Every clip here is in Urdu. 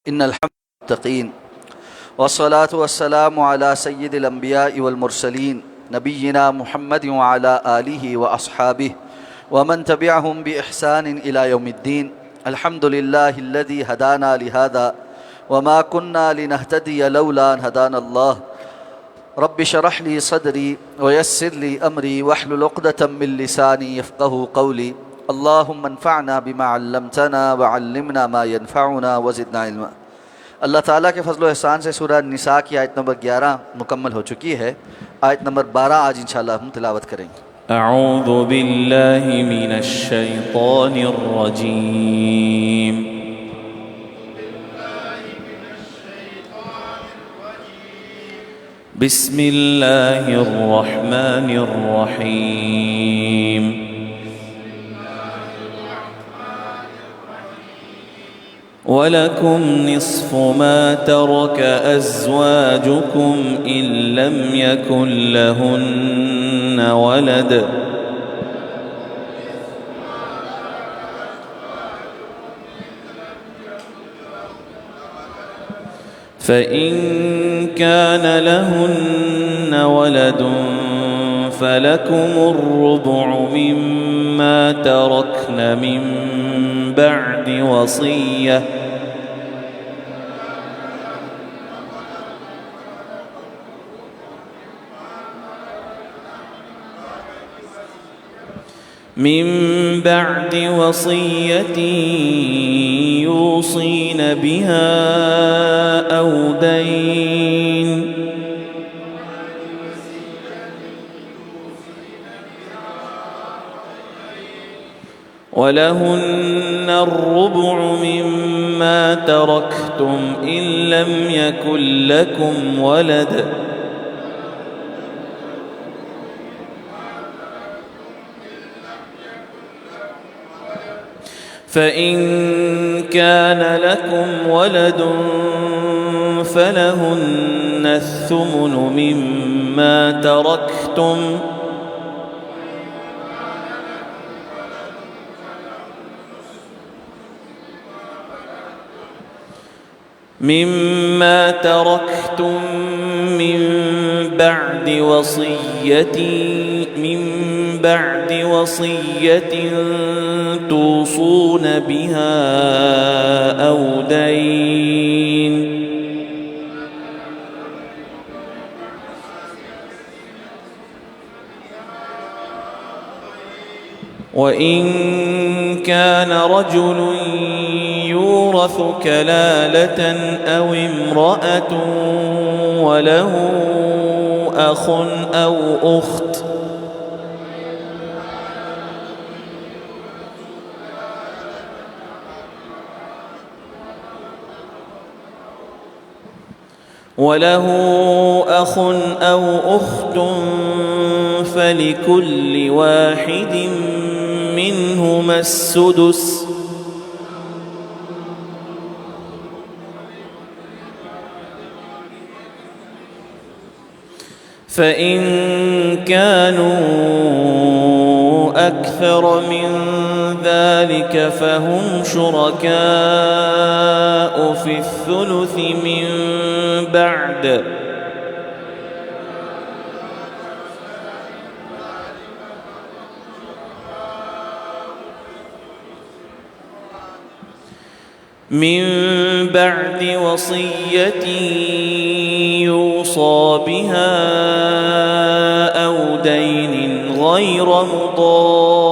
إن الحمد لله والصلاة والسلام على سيد الأنبياء والمرسلين نبينا محمد وعلى آله وأصحابه ومن تبعهم بإحسان إلى يوم الدين. الحمد لله الذي هدانا لهذا وما كنا لنهتدي لولا أن هدانا الله. رب اشرح لي صدري ويسر لي أمري واحلل عقدة من لساني يفقه قولي. اللهم انفعنا بما علمتنا وعلمنا ما ينفعنا وزدنا علما. اللہ تعالیٰ کے فضل و احسان سے سورہ نساء کی آیت نمبر 11 مکمل ہو چکی ہے. آیت نمبر 12 آج انشاءاللہ ہم تلاوت کریں گے. اعوذ باللہ من الشیطان الرجیم. بسم اللہ الرحمن الرحیم. وَلَكُمْ نِصْفُ مَا تَرَكَ أَزْوَاجُكُمْ إِن لَّمْ يَكُن لَّهُنَّ وَلَدٌ فَإِن كَانَ لَهُنَّ وَلَدٌ فَلَكُمُ الرُّبُعُ مِمَّا تَرَكْنَ مِن بعد وصية يوصين بها أو دين ولهن الربع مما تركتم إن لم يكن لكم ولد فإن كان لكم ولد فلهن الثمن مما تركتم من بعد وصية توصون بها أو دين وإن كان رجل يورث كلالة أو امرأة وله أخ أو أخت فلكل واحد منهما السدس فإن كانوا أكثر من ذلك فهم شركاء في الثلث من بعد وصية يوصى بها أو دين غير مضار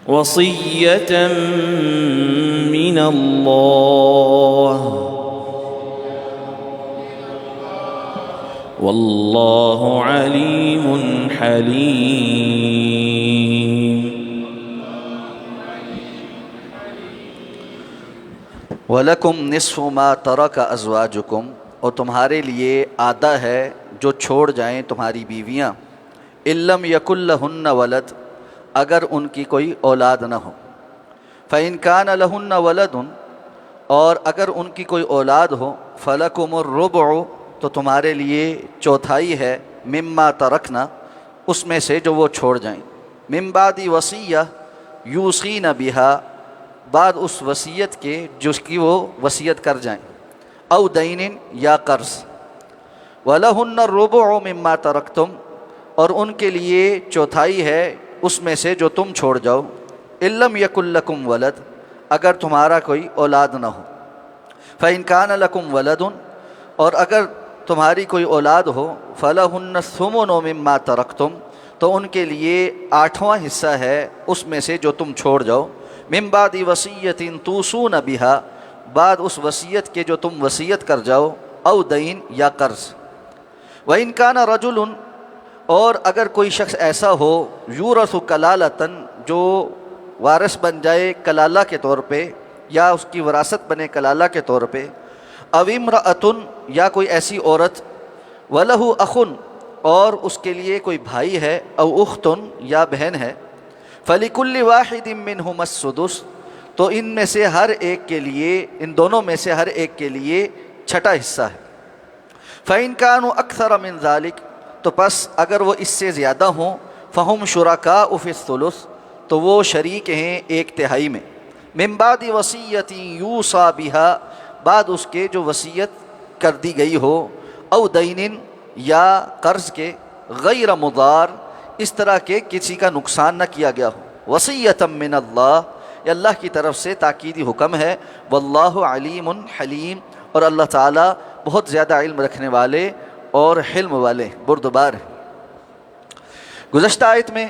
وصية من الله واللہ علیم حلیم. وَلَكُمْ نِصْفُ مَا تَرَكَ أَزْوَاجُكُمْ اور تمہارے لیے آدھا ہے جو چھوڑ جائیں تمہاری بیویاں. إِن لَّمْ يَكُن لَّهُنَّ وَلَدٌ اگر ان کی کوئی اولاد نہ ہو. فَإِن كَانَ لَهُنَّ وَلَدٌ اور اگر ان کی کوئی اولاد ہو. فَلَكُمُ الرُّبُعُ تو تمہارے لیے چوتھائی ہے مما ترکنا، اس میں سے جو وہ چھوڑ جائیں، من بعد وصیہ یوصین بہا، بعد اس وصیت کے جس کی وہ وصیت کر جائیں، او دین یا قرض، وَلَهُنَّ الرُّبُعُ مِمَّا تَرَكْتُمْ، اور ان کے لیے چوتھائی ہے اس میں سے جو تم چھوڑ جاؤ، إِن لَّمْ يَكُن لَّكُمْ وَلَدٌ، اگر تمہارا کوئی اولاد نہ ہو، فَإِن كَانَ لَكُمْ وَلَدٌ، اور اگر تمہاری کوئی اولاد ہو، فَلَهُنَّ الثُّمُنُ مِمَّا تَرَكْتُمْ، تو ان کے لیے 8واں حصہ ہے اس میں سے جو تم چھوڑ جاؤ، من بعد وصیۃ توصون بہا، بعد اس وصیت کے جو تم وصیت کر جاؤ، او دین یا قرض، وَإِن كَانَ رَجُلٌ، اور اگر کوئی شخص ایسا ہو، یورث کلالۃً، جو وارث بن جائے کلالہ کے طور پہ، یا اس کی وراثت بنے کلالہ کے طور پہ، او امرأۃ، یا کوئی ایسی عورت، وَلَهُ أَخٌ، اور اس کے لیے کوئی بھائی ہے، او اختن، یا بہن ہے، فَلِكُلِّ وَاحِدٍ مِّنْهُمَا السُّدُسُ، تو ان میں سے ہر ایک کے لیے، ان دونوں میں سے ہر ایک کے لیے چھٹا حصہ ہے، فَإِن كَانُوا أَكْثَرَ مِن ذَلِكَ، تو پس اگر وہ اس سے زیادہ ہوں، فَهُمْ شُرَكَاءُ فِي الثُّلُثِ، تو وہ شریک ہیں 1/3 میں، من بعد وصیۃ یوصى بها، بعد اس کے جو وصیت کر دی گئی ہو، او دین، یا قرض کے، غیر مضار، اس طرح کے کسی کا نقصان نہ کیا گیا ہو، وصیۃ من اللہ، یہ اللہ کی طرف سے تاکیدی حکم ہے، واللہ علیم حلیم، اور اللہ تعالیٰ بہت زیادہ علم رکھنے والے اور حلم والے، بردبار ہے۔ گزشتہ آیت میں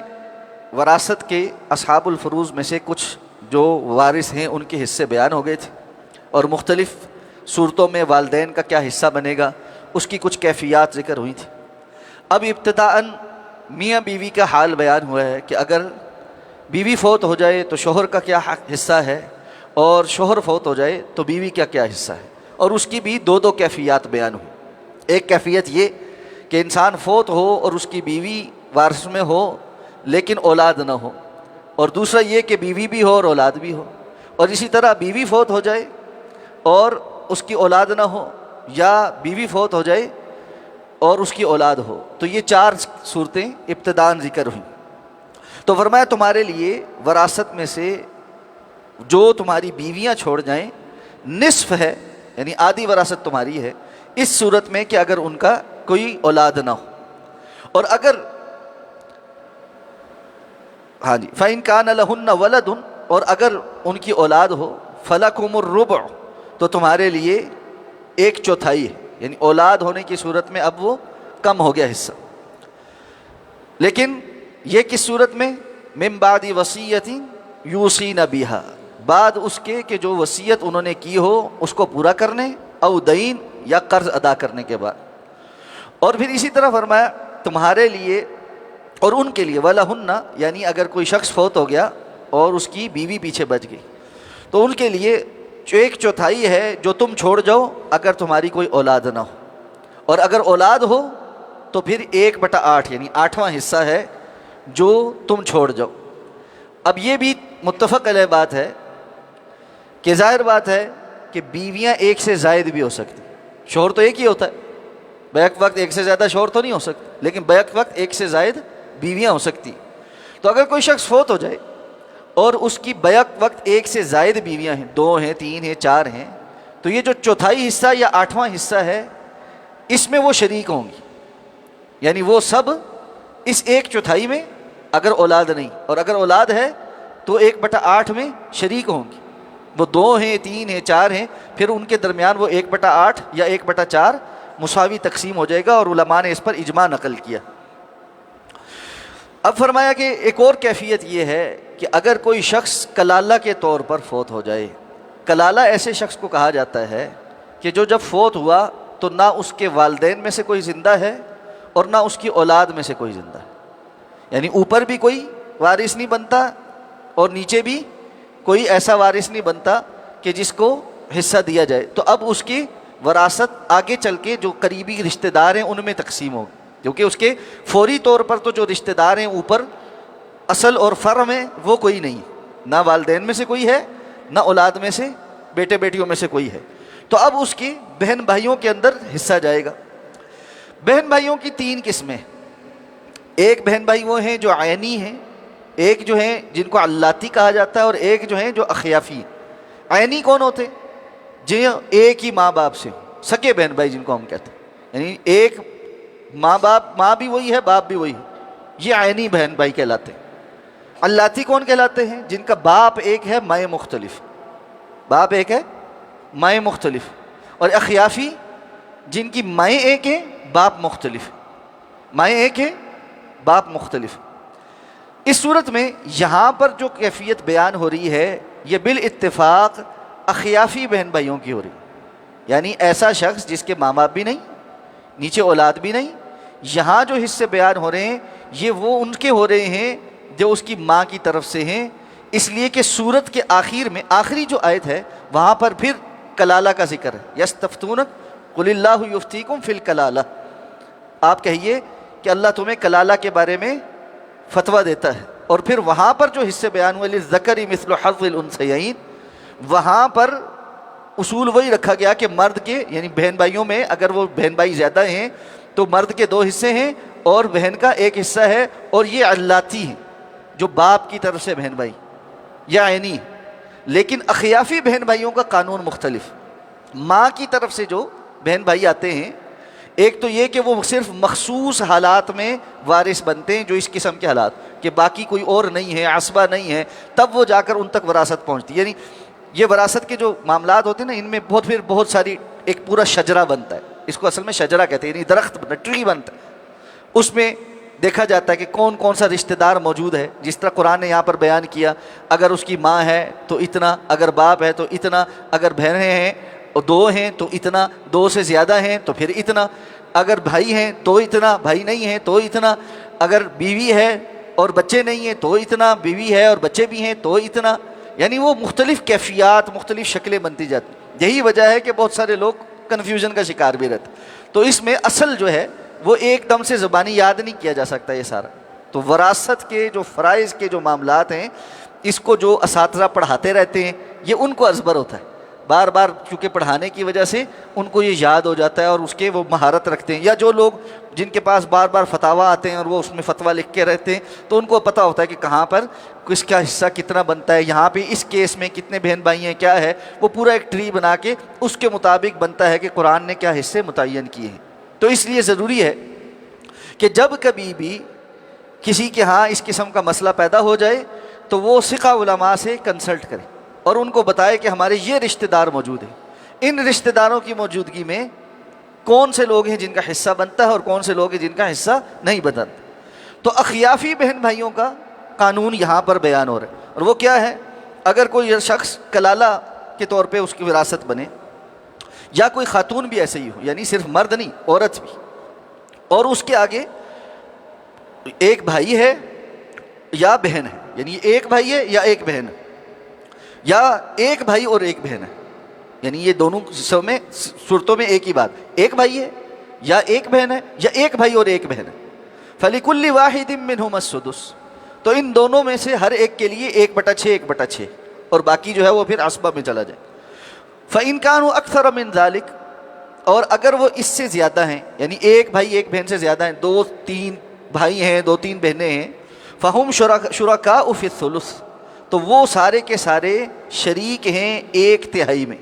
وراثت کے اصحاب الفروض میں سے کچھ جو وارث ہیں ان کے حصے بیان ہو گئے تھے، اور مختلف صورتوں میں والدین کا کیا حصہ بنے گا اس کی کچھ کیفیات ذکر ہوئی تھی۔ اب ابتداءً میاں بیوی کا حال بیان ہوا ہے کہ اگر بیوی فوت ہو جائے تو شوہر کا کیا حصہ ہے، اور شوہر فوت ہو جائے تو بیوی کا کیا حصہ ہے، اور اس کی بھی دو کیفیات بیان ہوئی۔ ایک کیفیت یہ کہ انسان فوت ہو اور اس کی بیوی وارث میں ہو لیکن اولاد نہ ہو، اور دوسرا یہ کہ بیوی بھی ہو اور اولاد بھی ہو، اور اسی طرح بیوی فوت ہو جائے اور اس کی اولاد نہ ہو، یا بیوی فوت ہو جائے اور اس کی اولاد ہو، تو یہ 4 صورتیں ابتداءً ذکر ہوئیں۔ تو فرمایا تمہارے لیے وراثت میں سے جو تمہاری بیویاں چھوڑ جائیں نصف ہے، یعنی آدھی وراثت تمہاری ہے، اس صورت میں کہ اگر ان کا کوئی اولاد نہ ہو، اور اگر فَإِن كَانَ لَهُنَّ وَلَدٌ، اور اگر ان کی اولاد ہو، فَلَكُمُ الرُّبُعُ، تو تمہارے لیے 1/4 ہے، یعنی اولاد ہونے کی صورت میں اب وہ کم ہو گیا حصہ۔ لیکن یہ کس صورت میں؟ من بعد وصیۃ یوصین بہا، بعد اس کے کہ جو وصیت انہوں نے کی ہو اس کو پورا کرنے، او دین، یا قرض ادا کرنے کے بعد۔ اور پھر اسی طرح فرمایا تمہارے لیے اور ان کے لیے، وَلَهُنَّ، یعنی اگر کوئی شخص فوت ہو گیا اور اس کی بیوی پیچھے بچ گئی تو ان کے لیے 1/4 ہے جو تم چھوڑ جاؤ اگر تمہاری کوئی اولاد نہ ہو، اور اگر اولاد ہو تو پھر 1/8، یعنی 8واں حصہ ہے جو تم چھوڑ جاؤ۔ اب یہ بھی متفق علیہ بات ہے کہ ظاہر بات ہے کہ بیویاں ایک سے زائد بھی ہو سکتی، شوہر تو ایک ہی ہوتا ہے، بیک وقت ایک سے زیادہ شوہر تو نہیں ہو سکتا، لیکن بیک وقت ایک سے زائد بیویاں ہو سکتی۔ تو اگر کوئی شخص فوت ہو جائے اور اس کی بیک وقت ایک سے زائد بیویاں ہیں، 2 ہیں، 3 ہیں، 4 ہیں، تو یہ جو چوتھائی حصہ یا 8واں حصہ ہے اس میں وہ شریک ہوں گی، یعنی وہ سب اس 1/4 میں اگر اولاد نہیں، اور اگر اولاد ہے تو 1/8 میں شریک ہوں گی۔ وہ 2 ہیں، 3 ہیں، 4 ہیں، پھر ان کے درمیان وہ 1/8 یا 1/4 مساوی تقسیم ہو جائے گا، اور علماء نے اس پر اجماع نقل کیا۔ اب فرمایا کہ ایک اور کیفیت یہ ہے کہ اگر کوئی شخص کلالہ کے طور پر فوت ہو جائے، کلالہ ایسے شخص کو کہا جاتا ہے کہ جو جب فوت ہوا تو نہ اس کے والدین میں سے کوئی زندہ ہے اور نہ اس کی اولاد میں سے کوئی زندہ ہے، یعنی اوپر بھی کوئی وارث نہیں بنتا اور نیچے بھی کوئی ایسا وارث نہیں بنتا کہ جس کو حصہ دیا جائے، تو اب اس کی وراثت آگے چل کے جو قریبی رشتہ دار ہیں ان میں تقسیم ہوگی، کیونکہ اس کے فوری طور پر تو جو رشتہ دار ہیں اوپر اصل اور فرع میں وہ کوئی نہیں، نہ والدین میں سے کوئی ہے، نہ اولاد میں سے، بیٹے بیٹیوں میں سے کوئی ہے، تو اب اس کی بہن بھائیوں کے اندر حصہ جائے گا، بہن بھائیوں کی تین قسمیں، ایک بہن بھائی وہ ہیں جو عینی ہیں، ایک جو ہیں جن کو علاتی کہا جاتا ہے، اور ایک جو ہیں جو اخیافی۔ عینی کون ہوتے؟ جو ایک ہی ماں باپ سے، سکے بہن بھائی جن کو ہم کہتے ہیں، یعنی ایک ماں باپ، ماں بھی وہی ہے باپ بھی وہی ہے، یہ عینی بہن بھائی کہلاتے ہیں۔ علاتی کون کہلاتے ہیں؟ جن کا باپ ایک ہے مائیں مختلف، باپ ایک ہے مائیں مختلف۔ اور اخیافی جن کی مائیں ایک ہیں باپ مختلف، مائیں ایک ہیں باپ مختلف۔ اس صورت میں یہاں پر جو کیفیت بیان ہو رہی ہے یہ بالاتفاق اخیافی بہن بھائیوں کی ہو رہی ہے، یعنی ایسا شخص جس کے ماں باپ بھی نہیں، نیچے اولاد بھی نہیں۔ یہاں جو حصے بیان ہو رہے ہیں یہ وہ ان کے ہو رہے ہیں جو اس کی ماں کی طرف سے ہیں، اس لیے کہ سورت کے آخر میں آخری جو آیت ہے وہاں پر پھر کلالہ کا ذکر ہے۔ یستفتونک قل اللہ یفتیکم فی الکلالہ، آپ کہیے کہ اللہ تمہیں کلالہ کے بارے میں فتویٰ دیتا ہے۔ اور پھر وہاں پر جو حصے بیان ہوئے للذکر مثل حظ الانثیین، وہاں پر اصول وہی رکھا گیا کہ مرد کے یعنی بہن بھائیوں میں اگر وہ بہن بھائی زیادہ ہیں تو مرد کے دو حصے ہیں اور بہن کا ایک حصہ ہے، اور یہ علاتی ہیں جو باپ کی طرف سے بہن بھائی یا عینی۔ لیکن اخیافی بہن بھائیوں کا قانون مختلف، ماں کی طرف سے جو بہن بھائی آتے ہیں، ایک تو یہ کہ وہ صرف مخصوص حالات میں وارث بنتے ہیں، جو اس قسم کے حالات کہ باقی کوئی اور نہیں ہے، عصبہ نہیں ہے، تب وہ جا کر ان تک وراثت پہنچتی ہے۔ یعنی یہ وراثت کے جو معاملات ہوتے ہیں نا، ان میں بہت ساری ایک پورا شجرہ بنتا ہے، اس کو اصل میں شجرہ کہتے ہیں، یعنی درخت بنتا ہے، ٹری بنتا ہے۔ اس میں دیکھا جاتا ہے کہ کون کون سا رشتہ دار موجود ہے، جس طرح قرآن نے یہاں پر بیان کیا، اگر اس کی ماں ہے تو اتنا، اگر باپ ہے تو اتنا، اگر بہنیں ہیں اور دو ہیں تو اتنا، دو سے زیادہ ہیں تو پھر اتنا، اگر بھائی ہیں تو اتنا، بھائی نہیں ہیں تو اتنا، اگر بیوی ہے اور بچے نہیں ہیں تو اتنا، بیوی ہے اور بچے بھی ہیں تو اتنا، یعنی وہ مختلف کیفیات، مختلف شکلیں بنتی جاتی۔ یہی وجہ ہے کہ بہت سارے لوگ کنفیوژن کا شکار بھی رہتے۔ تو اس میں اصل جو ہے وہ ایک دم سے زبانی یاد نہیں کیا جا سکتا یہ سارا۔ تو وراثت کے جو فرائض کے جو معاملات ہیں، اس کو جو اساتذہ پڑھاتے رہتے ہیں یہ ان کو ازبر ہوتا ہے، بار بار چونکہ پڑھانے کی وجہ سے ان کو یہ یاد ہو جاتا ہے اور اس کے وہ مہارت رکھتے ہیں۔ یا جو لوگ جن کے پاس بار بار فتاویٰ آتے ہیں اور وہ اس میں فتویٰ لکھ کے رہتے ہیں تو ان کو پتہ ہوتا ہے کہ کہاں پر کس کا حصہ کتنا بنتا ہے، یہاں پہ اس کیس میں کتنے بہن بھائی ہیں، کیا ہے، وہ پورا ایک ٹری بنا کے اس کے مطابق بنتا ہے کہ قرآن نے کیا حصے متعین کیے ہیں۔ تو اس لیے ضروری ہے کہ جب کبھی بھی کسی کے ہاں اس قسم کا مسئلہ پیدا ہو جائے تو وہ ثقہ علماء سے کنسلٹ کرے اور ان کو بتائے کہ ہمارے یہ رشتہ دار موجود ہیں، ان رشتہ داروں کی موجودگی میں کون سے لوگ ہیں جن کا حصہ بنتا ہے اور کون سے لوگ ہیں جن کا حصہ نہیں بنتا۔ تو اخیافی بہن بھائیوں کا قانون یہاں پر بیان ہو رہا ہے، اور وہ کیا ہے؟ اگر کوئی شخص کلالہ کے طور پہ اس کی وراثت بنے، یا کوئی خاتون بھی ایسے ہی ہو، یعنی صرف مرد نہیں عورت بھی، اور اس کے آگے ایک بھائی ہے یا بہن ہے، یعنی ایک بھائی ہے یا ایک بہن ہے، یا ایک بھائی اور ایک بہن ہے، یعنی یہ دونوں صورتوں میں ایک ہی بات، ایک بھائی ہے یا ایک بہن ہے یا ایک بھائی اور ایک بہن ہے۔ فَلِكُلِّ وَاحِدٍ مِّنْهُمَا السُّدُسُ، تو ان دونوں میں سے ہر ایک کے لیے 1/6 1/6، اور باقی جو ہے وہ پھر عصبہ میں چلا جائے۔ فَإِنْ كَانُوا أَكْثَرَ مِنْ ذَلِكَ، اور اگر وہ اس سے زیادہ ہیں، یعنی ایک بھائی ایک بہن سے زیادہ ہیں، 2-3 بھائی ہیں 2-3 بہنیں ہیں، فَهُمْ شُرَكَاءُ فِي الثُّلُثِ، تو وہ سارے کے سارے شریک ہیں 1/3 میں،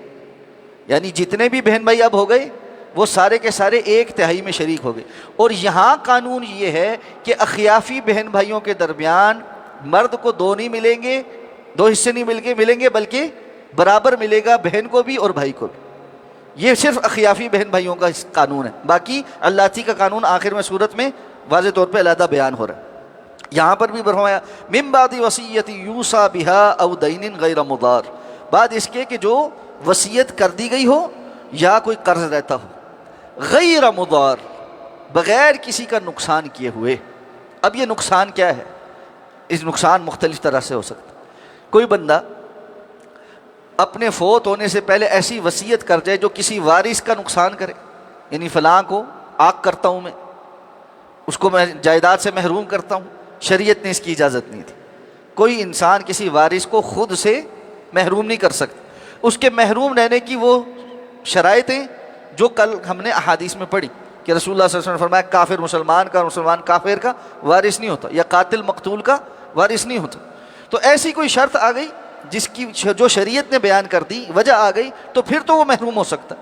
یعنی جتنے بھی بہن بھائی اب ہو گئے وہ سارے کے سارے 1/3 میں شریک ہو گئے۔ اور یہاں قانون یہ ہے کہ اخیافی بہن بھائیوں کے درمیان مرد کو 2 نہیں ملیں گے، 2 حصے نہیں ملیں گے بلکہ برابر ملے گا بہن کو بھی اور بھائی کو بھی۔ یہ صرف اخیافی بہن بھائیوں کا قانون ہے، باقی اللاتی کا قانون آخر میں صورت میں واضح طور پہ علیحدہ بیان ہو رہا ہے۔ یہاں پر بھی فرمایا من بعد وصیت یوصی بها او دین غیر مضار، بعد اس کے کہ جو وصیت کر دی گئی ہو یا کوئی قرض رہتا ہو، غیر مضار، بغیر کسی کا نقصان کیے ہوئے۔ اب یہ نقصان کیا ہے؟ اس نقصان مختلف طرح سے ہو سکتا ہے۔ کوئی بندہ اپنے فوت ہونے سے پہلے ایسی وصیت کر جائے جو کسی وارث کا نقصان کرے، یعنی فلاں کو عاق کرتا ہوں میں، اس کو میں جائیداد سے محروم کرتا ہوں، شریعت نے اس کی اجازت نہیں تھی۔ کوئی انسان کسی وارث کو خود سے محروم نہیں کر سکتا، اس کے محروم رہنے کی وہ شرائط ہیں جو کل ہم نے احادیث میں پڑھی کہ رسول اللہ صلی اللہ علیہ وسلم نے فرمایا کافر مسلمان کا اور مسلمان کافر کا وارث نہیں ہوتا، یا قاتل مقتول کا وارث نہیں ہوتا۔ تو ایسی کوئی شرط آ گئی جس کی جو شریعت نے بیان کر دی، وجہ آ گئی، تو پھر تو وہ محروم ہو سکتا ہے،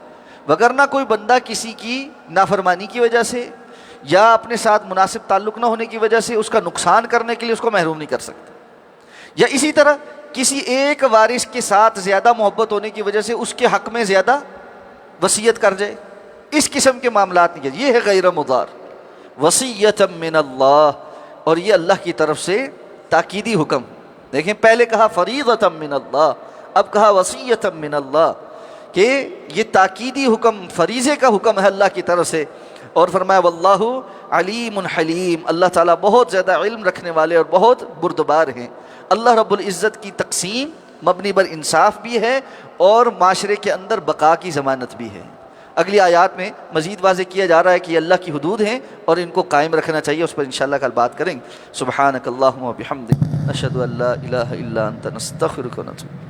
وگرنہ کوئی بندہ کسی کی نافرمانی کی وجہ سے یا اپنے ساتھ مناسب تعلق نہ ہونے کی وجہ سے اس کا نقصان کرنے کے لیے اس کو محروم نہیں کر سکتا، یا اسی طرح کسی ایک وارث کے ساتھ زیادہ محبت ہونے کی وجہ سے اس کے حق میں زیادہ وصیت کر جائے، اس قسم کے معاملات نہیں، یہ ہے غیر مضار، وصیۃ من اللہ، اور یہ اللہ کی طرف سے تاکیدی حکم۔ دیکھیں پہلے کہا فریضۃ من اللہ، اب کہا وصیۃ من اللہ، کہ یہ تاکیدی حکم، فریضے کا حکم ہے اللہ کی طرف سے، اور فرمایا واللہ علیم حلیم، اللہ تعالیٰ بہت زیادہ علم رکھنے والے اور بہت بردبار ہیں۔ اللہ رب العزت کی تقسیم مبنی بر انصاف بھی ہے اور معاشرے کے اندر بقا کی ضمانت بھی ہے۔ اگلی آیات میں مزید واضح کیا جا رہا ہے کہ یہ اللہ کی حدود ہیں اور ان کو قائم رکھنا چاہیے، اس پر انشاءاللہ کل بات کریں گے۔ سبحانک اللہم و بحمدک، نشہد ان لا الہ الا انت، نستغفرک و نتوب۔